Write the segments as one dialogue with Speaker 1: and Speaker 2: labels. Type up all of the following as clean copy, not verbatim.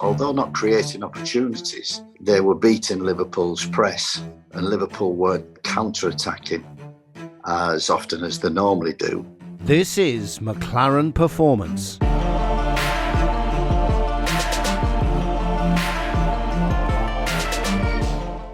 Speaker 1: although not creating opportunities, they were beating Liverpool's press, and Liverpool weren't counter-attacking as often as they normally do.
Speaker 2: This is McClaren Performance.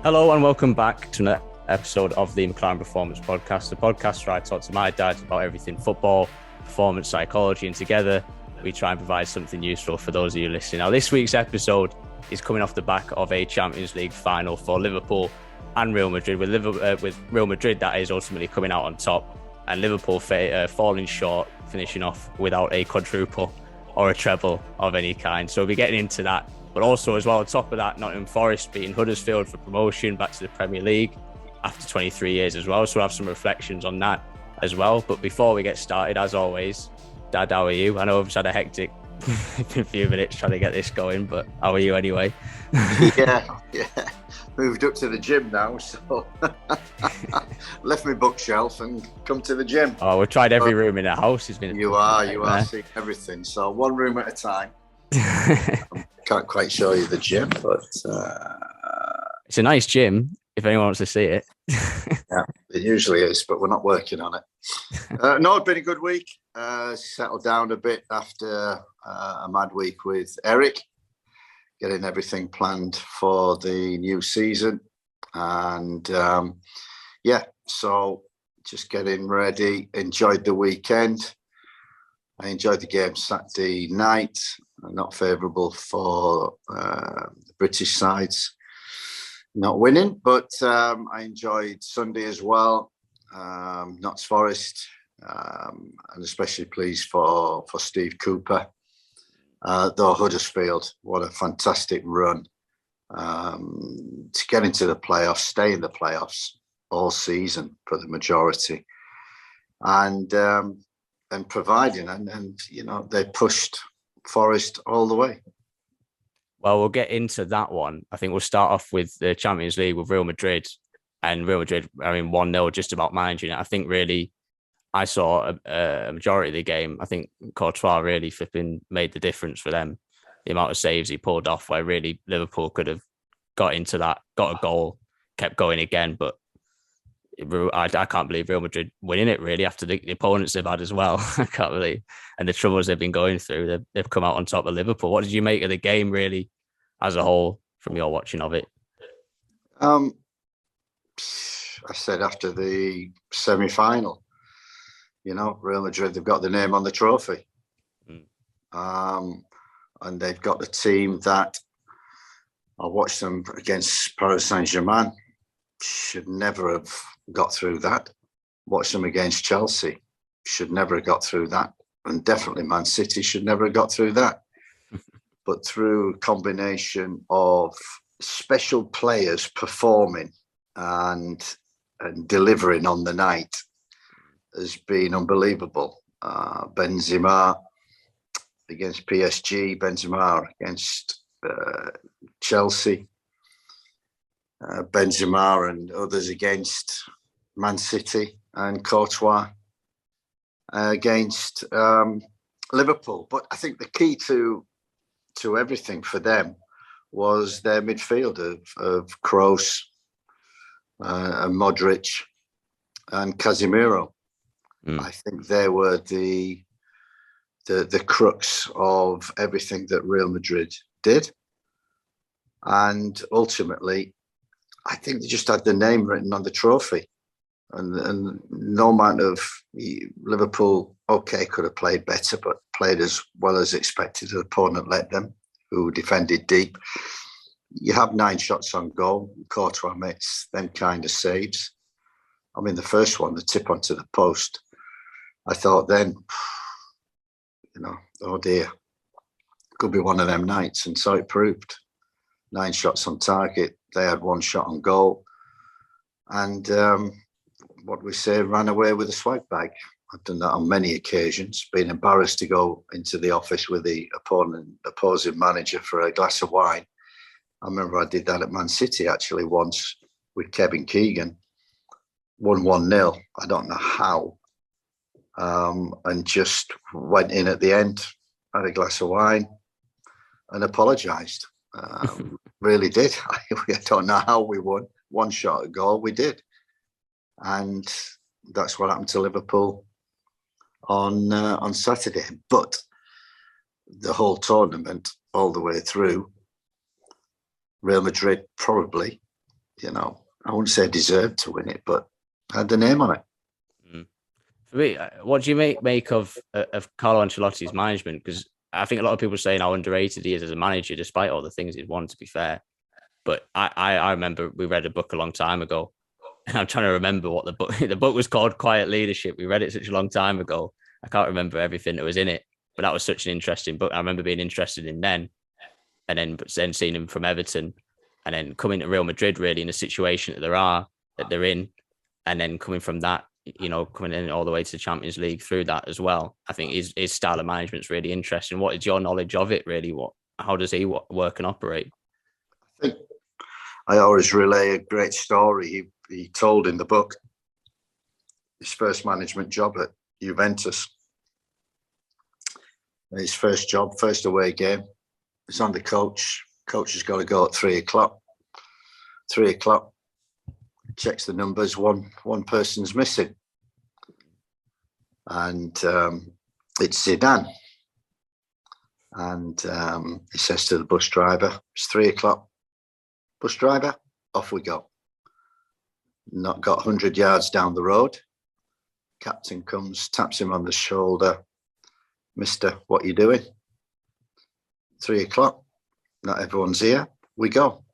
Speaker 3: Hello and welcome back to an episode of the McClaren Performance Podcast, the podcast where I talk to my dad about everything football, performance psychology, and together we try and provide something useful for those of you listening. Now, this week's episode is coming off the back of a Champions League final for Liverpool and Real Madrid, with Real Madrid, that is, ultimately coming out on top, and Liverpool falling short, finishing off without a quadruple or a treble of any kind. So we'll be getting into that. But also, as well, on top of that, Nottingham Forest beating Huddersfield for promotion back to the Premier League after 23 years as well. So we'll have some reflections on that as well. But before we get started, as always, Dad, how are you? I know I've just had a hectic few minutes trying to get this going, but how are you anyway?
Speaker 1: Yeah. Moved up to the gym now, so left my bookshelf and come to the gym.
Speaker 3: Oh, we've tried every room in the house.
Speaker 1: You are seeing everything. So one room at a time. Can't quite show you the gym, but
Speaker 3: it's a nice gym if anyone wants to see it.
Speaker 1: Yeah, it usually is, but we're not working on it. No, it's been a good week. Settled down a bit after a mad week with Eric, getting everything planned for the new season. And so just getting ready. Enjoyed the weekend. I enjoyed the game Saturday night. Not favourable for the British sides not winning, but I enjoyed Sunday as well. Notts Forest, and especially pleased for Steve Cooper. Though Huddersfield, what a fantastic run to get into the playoffs, stay in the playoffs all season for the majority, and providing, and you know, they pushed Forest all the way.
Speaker 3: Well, we'll get into that one. I think we'll start off with the Champions League with Real Madrid. And Real Madrid, 1-0, just about managing it. I think really I saw a majority of the game. I think Courtois really flipping made the difference for them. The amount of saves he pulled off, where really Liverpool could have got into that, got a goal, kept going again. But I can't believe Real Madrid winning it, really, after the opponents they've had as well. I can't believe. And the troubles they've been going through, they've come out on top of Liverpool. What did you make of the game, really, as a whole, from your watching of it?
Speaker 1: I said after the semi-final, you know, Real Madrid, they've got the name on the trophy. And they've got the team that I watched them against Paris Saint-Germain. Should never have got through that. Watched them against Chelsea. Should never have got through that. And definitely Man City should never have got through that. But through a combination of special players performing and delivering on the night has been unbelievable. Benzema against PSG, Benzema against Chelsea, Benzema and others against Man City, and Courtois against Liverpool. But I think the key to everything for them was their midfield of Kroos, and Modric and Casemiro. I think they were the crux of everything that Real Madrid did. And ultimately, I think they just had the name written on the trophy. And no amount of Liverpool, could have played better, but played as well as expected. The opponent let them, who defended deep. You have 9 shots on goal. Courtois makes them kind of saves. I mean, the first one, the tip onto the post, I thought then, you know, oh dear, could be one of them nights. And so it proved. 9 shots on target. They had 1 shot on goal. And what we say, ran away with a swag bag. I've done that on many occasions, been embarrassed to go into the office with the opposing manager for a glass of wine. I remember I did that at Man City actually once with Kevin Keegan. Won 1-0. I don't know how. And just went in at the end, had a glass of wine, and apologised. Really did. I don't know how we won. One shot at goal, we did. And that's what happened to Liverpool on Saturday. But the whole tournament, all the way through, Real Madrid probably, I wouldn't say deserved to win it, but had the name on it.
Speaker 3: For me, what do you make of Carlo Ancelotti's management? Because I think a lot of people are saying how underrated he is as a manager, despite all the things he's won, to be fair. But I remember we read a book a long time ago, and I'm trying to remember what the book was called, Quiet Leadership. We read it such a long time ago. I can't remember everything that was in it, but that was such an interesting book. I remember being interested in then, and then seeing him from Everton, and then coming to Real Madrid, really in the situation that they're in, and then coming from that, coming in all the way to the Champions League through that as well. I think his style of management is really interesting. What is your knowledge of it, really? How does he work and operate?
Speaker 1: I think I always relay a great story he told in the book. His first management job at Juventus. His first away game. He's on the coach. Coach has got to go at 3:00. 3:00. Checks the numbers. One person's missing, and it's Zidane. And he says to the bus driver, "It's 3:00. Bus driver, off we go." Not got 100 yards down the road. Captain comes, taps him on the shoulder. "Mister, what are you doing?" 3:00. Not everyone's here. We go.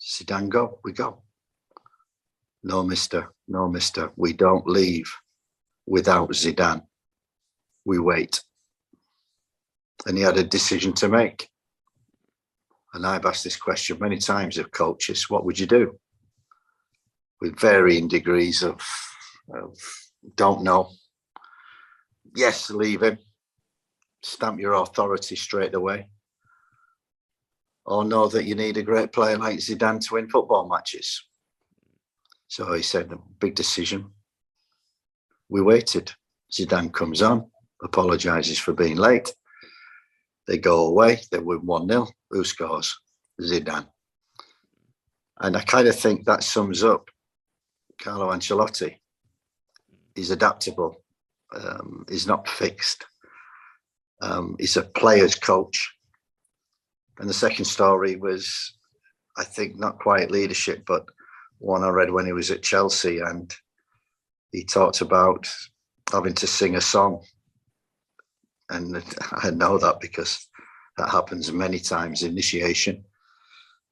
Speaker 1: Zidane, go. We go. No, mister. No, mister. We don't leave without Zidane. We wait. And he had a decision to make. And I've asked this question many times of coaches. What would you do? With varying degrees of don't know. Yes, leave him. Stamp your authority straight away. Or know that you need a great player like Zidane to win football matches. So he said, a big decision. We waited. Zidane comes on, apologises for being late. They go away. They win 1-0. Who scores? Zidane. And I kind of think that sums up Carlo Ancelotti. He's adaptable. He's not fixed. He's a player's coach. And the second story was, I think, not quite leadership, but one I read when he was at Chelsea, and he talked about having to sing a song. And I know that because that happens many times. Initiation,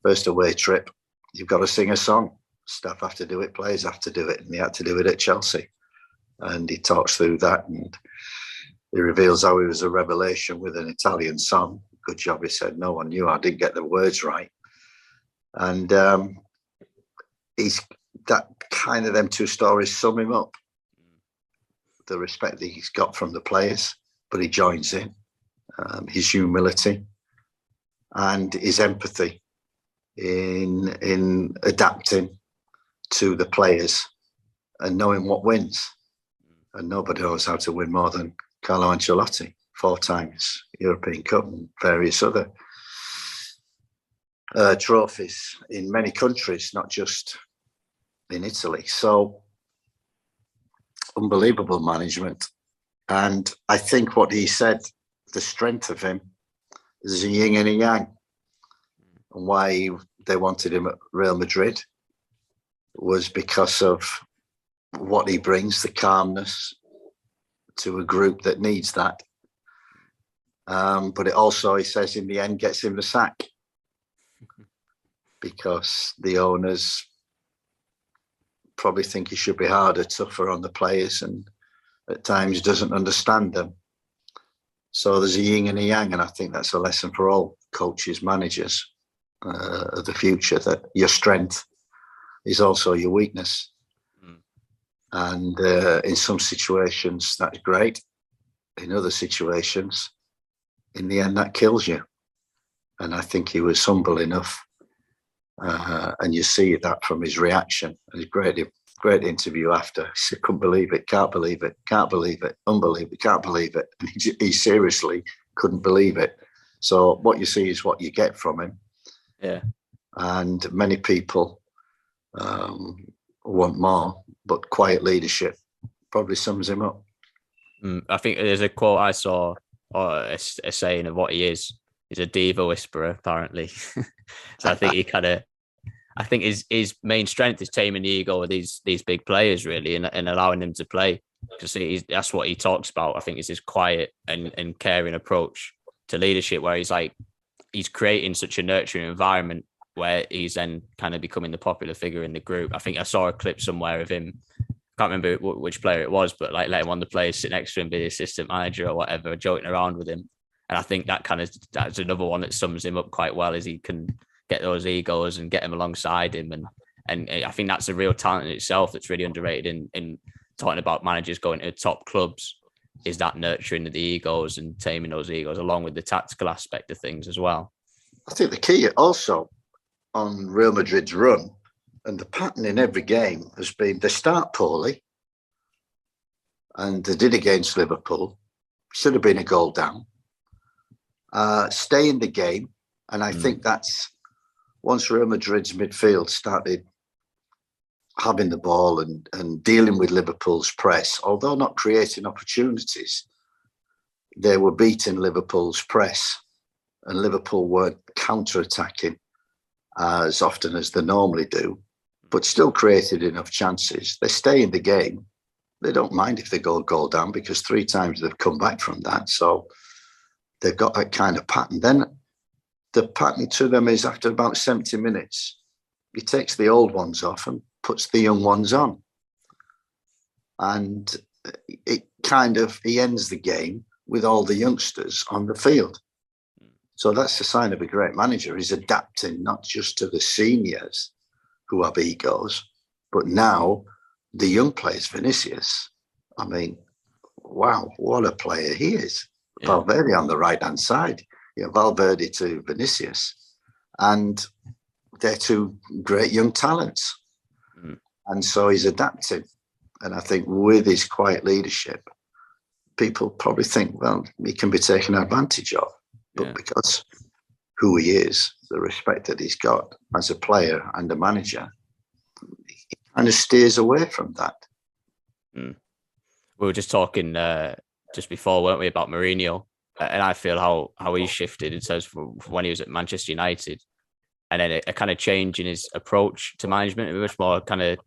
Speaker 1: first away trip, you've got to sing a song. Staff have to do it, players have to do it, and he had to do it at Chelsea. And he talks through that, and he reveals how he was a revelation with an Italian song. Good job, he said. No one knew. I didn't get the words right. And he's that kind of, them two stories sum him up. The respect that he's got from the players, but he joins in. His humility and his empathy in adapting to the players and knowing what wins. And nobody knows how to win more than Carlo Ancelotti. 4 times European Cup and various other trophies in many countries, not just in Italy. So unbelievable management. And I think what he said, the strength of him, is a yin and a yang. And why they wanted him at Real Madrid was because of what he brings, the calmness to a group that needs that. But it also, he says, in the end, gets him the sack because the owners probably think he should be harder, tougher on the players, and at times doesn't understand them. So there's a yin and a yang, and I think that's a lesson for all coaches, managers of the future, that your strength is also your weakness. And in some situations, that's great. In other situations, in the end, that kills you. And I think he was humble enough. And you see that from his reaction. It was great interview after. He said, couldn't believe it, can't believe it, unbelievable, can't believe it. And he seriously couldn't believe it. So what you see is what you get from him.
Speaker 3: Yeah.
Speaker 1: And many people want more, but quiet leadership probably sums him up.
Speaker 3: I think there's a quote I saw, or a saying of what he is. He's a diva whisperer, apparently. So I think I think his main strength is taming the ego of these big players, really, and allowing them to play. Because that's what he talks about. I think is his quiet and caring approach to leadership, where he's creating such a nurturing environment where he's then kind of becoming the popular figure in the group. I think I saw a clip somewhere of him. Can't remember which player it was, but like letting one of the players sit next to him, be the assistant manager or whatever, joking around with him. And I think that's another one that sums him up quite well, is he can get those egos and get him alongside him. And I think that's a real talent in itself that's really underrated in talking about managers going to top clubs, is that nurturing of the egos and taming those egos along with the tactical aspect of things as well.
Speaker 1: I think the key also on Real Madrid's run and the pattern in every game has been they start poorly, and they did against Liverpool. Should have been a goal down. Stay in the game. And I think that's once Real Madrid's midfield started having the ball and dealing with Liverpool's press, although not creating opportunities, they were beating Liverpool's press, and Liverpool weren't counter-attacking as often as they normally do, but still created enough chances. They stay in the game. They don't mind if they go goal down, because 3 times they've come back from that. So they've got that kind of pattern. Then the pattern to them is after about 70 minutes, he takes the old ones off and puts the young ones on. And he ends the game with all the youngsters on the field. So that's the sign of a great manager. He's adapting not just to the seniors who have egos, but now the young players. Vinicius, I mean, wow, what a player he is. Yeah. Valverde on the right-hand side. Valverde to Vinicius. And they're 2 great young talents. And so he's adapting. And I think with his quiet leadership, people probably think, well, he can be taken advantage of. But because who he is, the respect that he's got as a player and a manager, he kind of steers away from that.
Speaker 3: We were just talking just before, weren't we, about Mourinho? And I feel how he shifted in terms of when he was at Manchester United, and then a kind of change in his approach to management, a much more kind of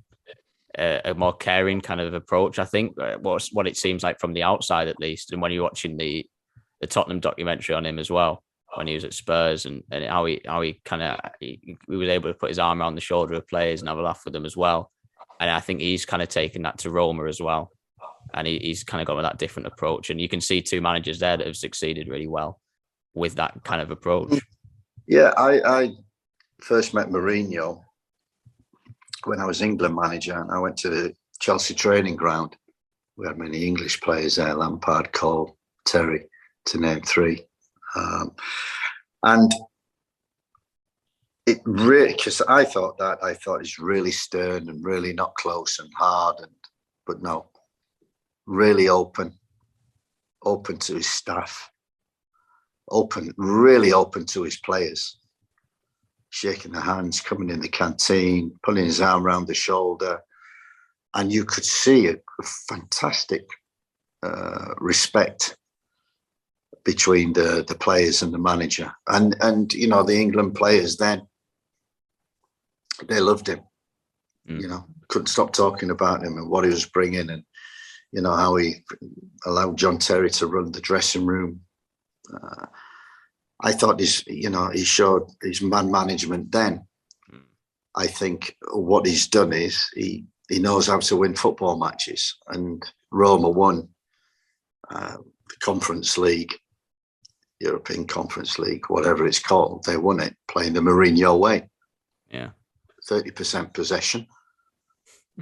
Speaker 3: a more caring kind of approach, I think, what it seems like from the outside at least. And when you're watching the Tottenham documentary on him as well, when he was at Spurs, and how he was able to put his arm around the shoulder of players and have a laugh with them as well. And I think he's kind of taken that to Roma as well. And he's kind of got that different approach. And you can see 2 managers there that have succeeded really well with that kind of approach.
Speaker 1: Yeah, I first met Mourinho when I was England manager, and I went to the Chelsea training ground. We had many English players there, Lampard, Cole, Terry, to name 3. And it really, because I thought he's really stern and really not close and hard, but no, really open to his staff, really open to his players, shaking their hands, coming in the canteen, pulling his arm around the shoulder. And you could see a fantastic respect between the players and the manager. And the England players then, they loved him. Couldn't stop talking about him and what he was bringing, and how he allowed John Terry to run the dressing room. I thought he showed his man management then. I think what he's done is he knows how to win football matches, and Roma won the Conference League, European Conference League, whatever it's called. They won it playing the Mourinho way.
Speaker 3: Yeah.
Speaker 1: 30% possession,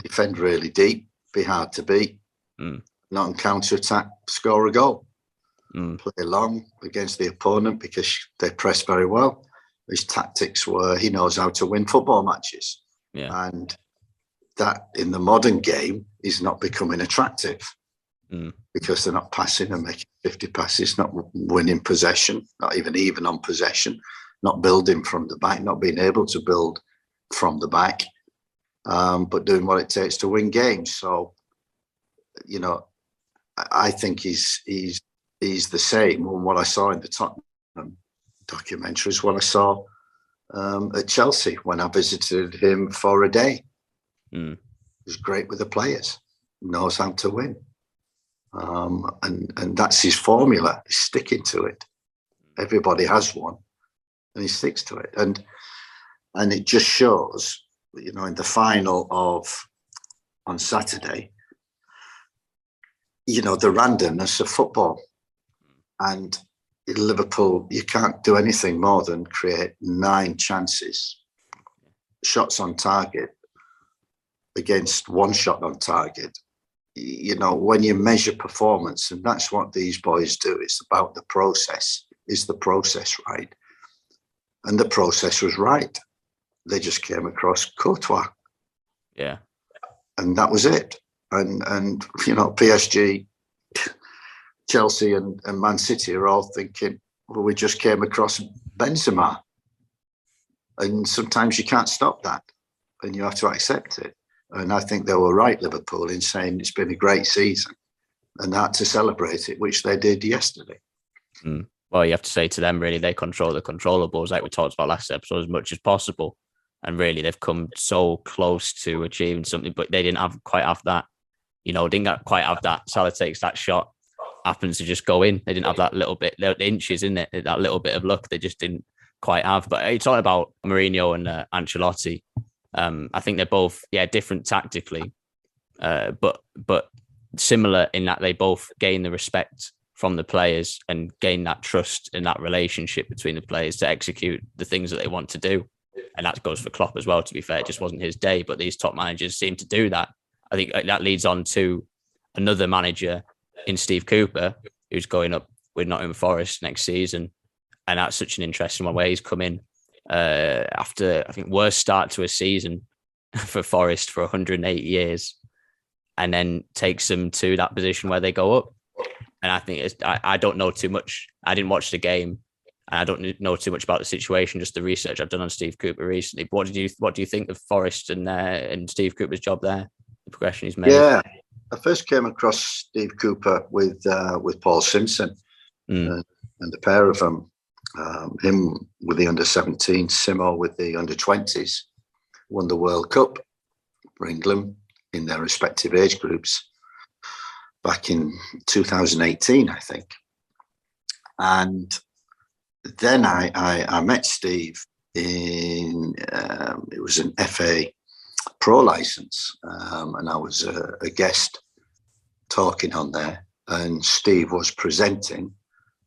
Speaker 1: defend really deep, be hard to beat, not on counter-attack, score a goal. Play long against the opponent because they press very well. His tactics were, he knows how to win football matches. Yeah. And that in the modern game is not becoming attractive. because they're not passing and making 50 passes, not winning possession, not even on possession, not building from the back, not being able to build from the back, but doing what it takes to win games. So, I think he's the same. And what I saw in the Tottenham documentary is what I saw at Chelsea when I visited him for a day. He was great with the players, knows how to win. And that's his formula. He's sticking to it. Everybody has one, and he sticks to it. And it just shows, in the final on Saturday, the randomness of football. And in Liverpool, you can't do anything more than create 9 chances, shots on target, against 1 shot on target. When you measure performance, and that's what these boys do, it's about the process. Is the process right? And the process was right. They just came across Courtois.
Speaker 3: Yeah.
Speaker 1: And that was it. And PSG, Chelsea and Man City are all thinking, well, we just came across Benzema. And sometimes you can't stop that, and you have to accept it. And I think they were right, Liverpool, in saying it's been a great season and that to celebrate it, which they did yesterday.
Speaker 3: Well, you have to say to them, really, they control the controllables, like we talked about last episode, as much as possible. And really, they've come so close to achieving something, but they didn't quite have that. Didn't quite have that. Salah takes that shot, happens to just go in. They didn't have that little bit, the inches in it, that little bit of luck. They just didn't quite have. But it's all about Mourinho and Ancelotti. I think they're both, different tactically, but similar in that they both gain the respect from the players and gain that trust and that relationship between the players to execute the things that they want to do. And that goes for Klopp as well, to be fair. It just wasn't his day, but these top managers seem to do that. I think that leads on to another manager in Steve Cooper, who's going up with Nottingham Forest next season. And that's such an interesting one where he's come in after, I think, worst start to a season for Forest for 108 years, and then takes them to that position where they go up. And I think I don't know too much. I didn't watch the game, and I don't know too much about the situation, just the research I've done on Steve Cooper recently. But what do you think of Forest and Steve Cooper's job there, the progression he's made?
Speaker 1: Yeah, I first came across Steve Cooper with Paul Simpson, and the pair of them. Him with the under-17, Simo with the under-20s, won the World Cup for England in their respective age groups back in 2018, I think. And then I met Steve in, it was an FA Pro license, and I was a guest talking on there, and Steve was presenting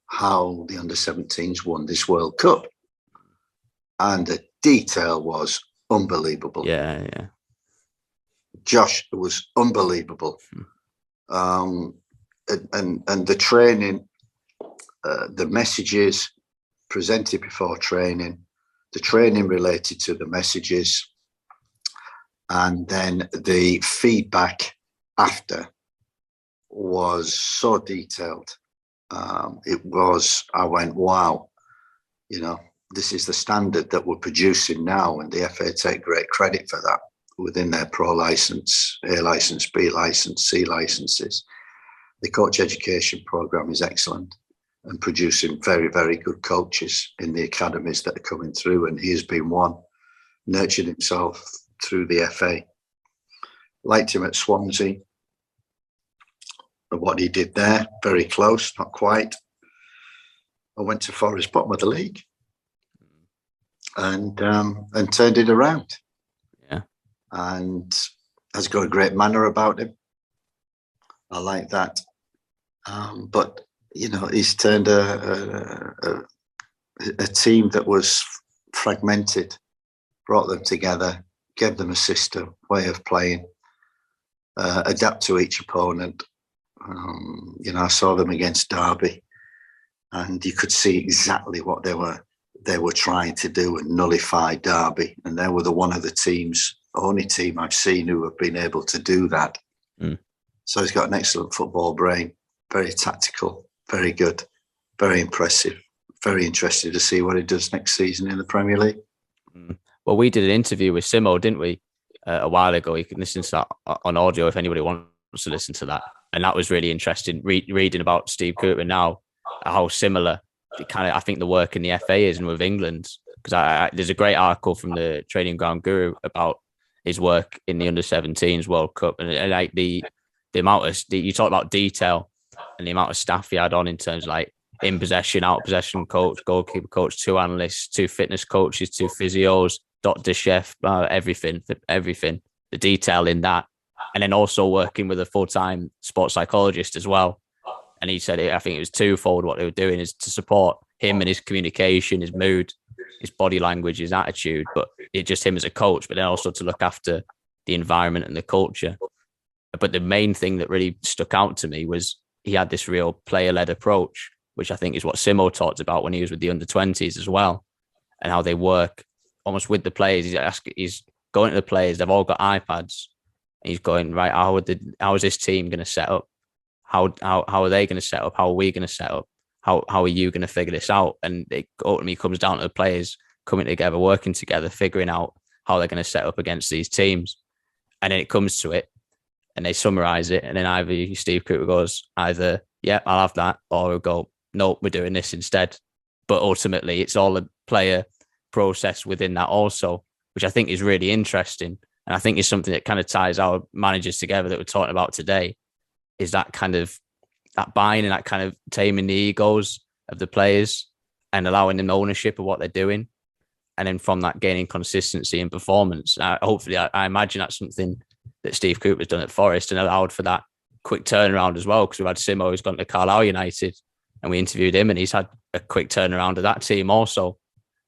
Speaker 1: how the under-17s won this World Cup. And the detail was unbelievable.
Speaker 3: Yeah.
Speaker 1: Josh, it was unbelievable. And the training, the messages presented before training, the training related to the messages, and then the feedback after was so detailed. I went, wow, this is the standard that we're producing now, and the FA take great credit for that within their pro license, A license, B license, C licenses. The coach education program is excellent and producing very, very good coaches in the academies that are coming through, and he has been one, nurtured himself through the FA. Liked him at Swansea. What he did there, very close, not quite. I went to Forest, bottom of the league, and turned it around.
Speaker 3: Yeah,
Speaker 1: and has got a great manner about him. I like that. But he's turned a team that was fragmented, brought them together, gave them a system, way of playing, adapt to each opponent. I saw them against Derby, and you could see exactly what they were trying to do and nullify Derby. And they were only team I've seen who have been able to do that. So he's got an excellent football brain, very tactical, very good, very impressive. Very interested to see what he does next season in the Premier League.
Speaker 3: Well, we did an interview with Simo, didn't we, a while ago? You can listen to that on audio if anybody wants to listen to that. And that was really interesting, reading about Steve Cooper now, how similar I think the work in the FA is and with England. Because there's a great article from the Training Ground Guru about his work in the Under-17s World Cup, and like the amount of you talk about detail and the amount of staff he had on in terms of like in possession, out possession coach, goalkeeper coach, 2 analysts, 2 fitness coaches, 2 physios, doctor, chef, everything, the detail in that. And then also working with a full-time sports psychologist as well. And he said, I think it was twofold what they were doing is to support him and his communication, his mood, his body language, his attitude, but it's just him as a coach, but then also to look after the environment and the culture. But the main thing that really stuck out to me was he had this real player-led approach, which I think is what Simo talked about when he was with the under-20s as well, and how they work almost with the players. He's going to the players, they've all got iPads, and he's going, right, how is this team going to set up? How are they going to set up? How are we going to set up? How are you going to figure this out? And it ultimately comes down to the players coming together, working together, figuring out how they're going to set up against these teams. And then it comes to it, and they summarize it, and then either Steve Cooper goes, either, yeah, I'll have that, or we'll go, no, we're doing this instead. But ultimately, it's all a player process within that also, which I think is really interesting. And I think is something that kind of ties our managers together that we're talking about today, is that kind of that buying and that kind of taming the egos of the players and allowing them ownership of what they're doing. And then from that, gaining consistency and performance. Hopefully, I imagine that's something that Steve Cooper's done at Forest and allowed for that quick turnaround as well. Because we've had Simo who's gone to Carlisle United, and we interviewed him, and he's had a quick turnaround of that team also.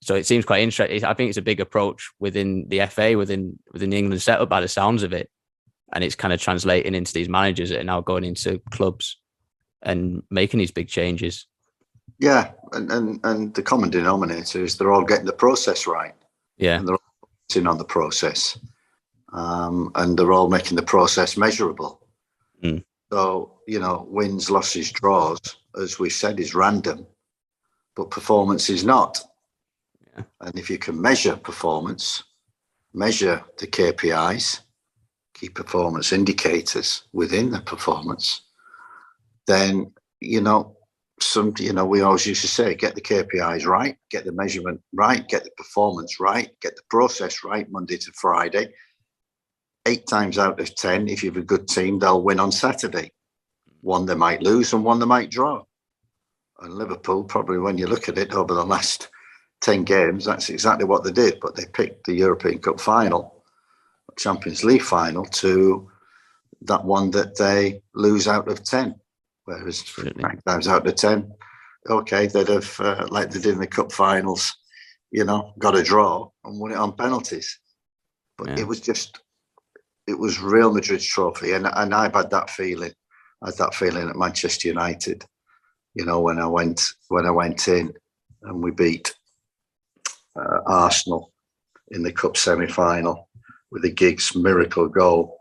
Speaker 3: So it seems quite interesting. I think it's a big approach within the FA, within the England setup by the sounds of it. And it's kind of translating into these managers that are now going into clubs and making these big changes.
Speaker 1: Yeah, and the common denominator is they're all getting the process right.
Speaker 3: Yeah.
Speaker 1: And they're all focusing on the process. And they're all making the process measurable.
Speaker 3: Mm.
Speaker 1: So, wins, losses, draws, as we said, is random, but performance is not. Yeah. And if you can measure performance, measure the KPIs, key performance indicators within the performance, then, we always used to say, get the KPIs right, get the measurement right, get the performance right, get the process right Monday to Friday. 8 times out of 10, if you have a good team, they'll win on Saturday. One they might lose and one they might draw. And Liverpool, probably when you look at it over the last 10 games, that's exactly what they did. But they picked the European Cup final, Champions League final, to that one that they lose out of 10. Whereas 9 times out of 10, okay, they'd have, like they did in the cup finals, got a draw and won it on penalties. But it was Real Madrid's trophy. And I've had that feeling. I had that feeling at Manchester United, when I went in and we beat Arsenal in the cup semi-final with a Giggs miracle goal.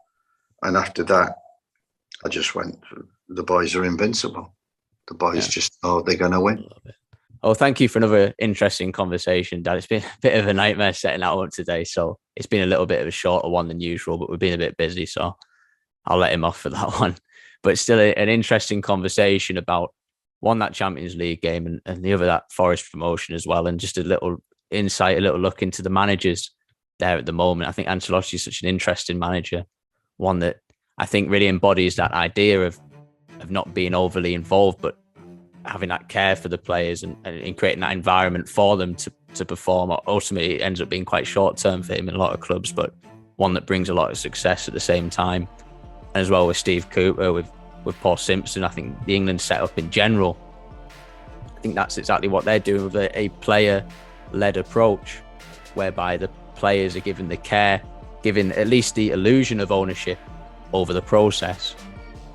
Speaker 1: And after that, I just went, the boys are invincible. The boys just know they're going to win.
Speaker 3: Oh, thank you for another interesting conversation, Dad. It's been a bit of a nightmare setting that up today. So it's been a little bit of a shorter one than usual, but we've been a bit busy. So I'll let him off for that one. But it's still an interesting conversation about one, that Champions League game, and the other, that Forest promotion as well. And just a little insight, a little look into the managers there at the moment. I think Ancelotti is such an interesting manager, one that I think really embodies that idea of not being overly involved, but having that care for the players and creating that environment for them to perform. Ultimately, it ends up being quite short term for him in a lot of clubs, but one that brings a lot of success at the same time. And as well with Steve Cooper, with Paul Simpson, I think the England setup in general, I think that's exactly what they're doing with a player-led approach, whereby the players are given the care, given at least the illusion of ownership over the process,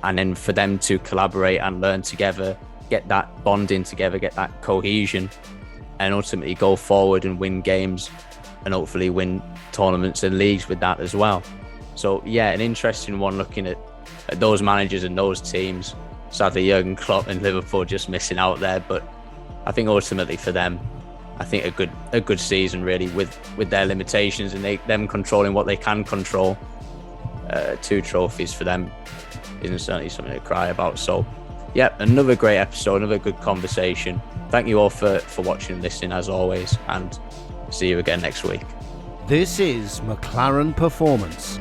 Speaker 3: and then for them to collaborate and learn together, get that bonding together, get that cohesion, and ultimately go forward and win games and hopefully win tournaments and leagues with that as well. So yeah, an interesting one looking at those managers and those teams. Sadly, Jurgen Klopp and Liverpool just missing out there, but I think ultimately for them, I think a good season really with their limitations and them controlling what they can control. 2 trophies for them isn't certainly something to cry about. So, yeah, another great episode, another good conversation. Thank you all for watching and listening as always, and see you again next week.
Speaker 2: This is McClaren Performance.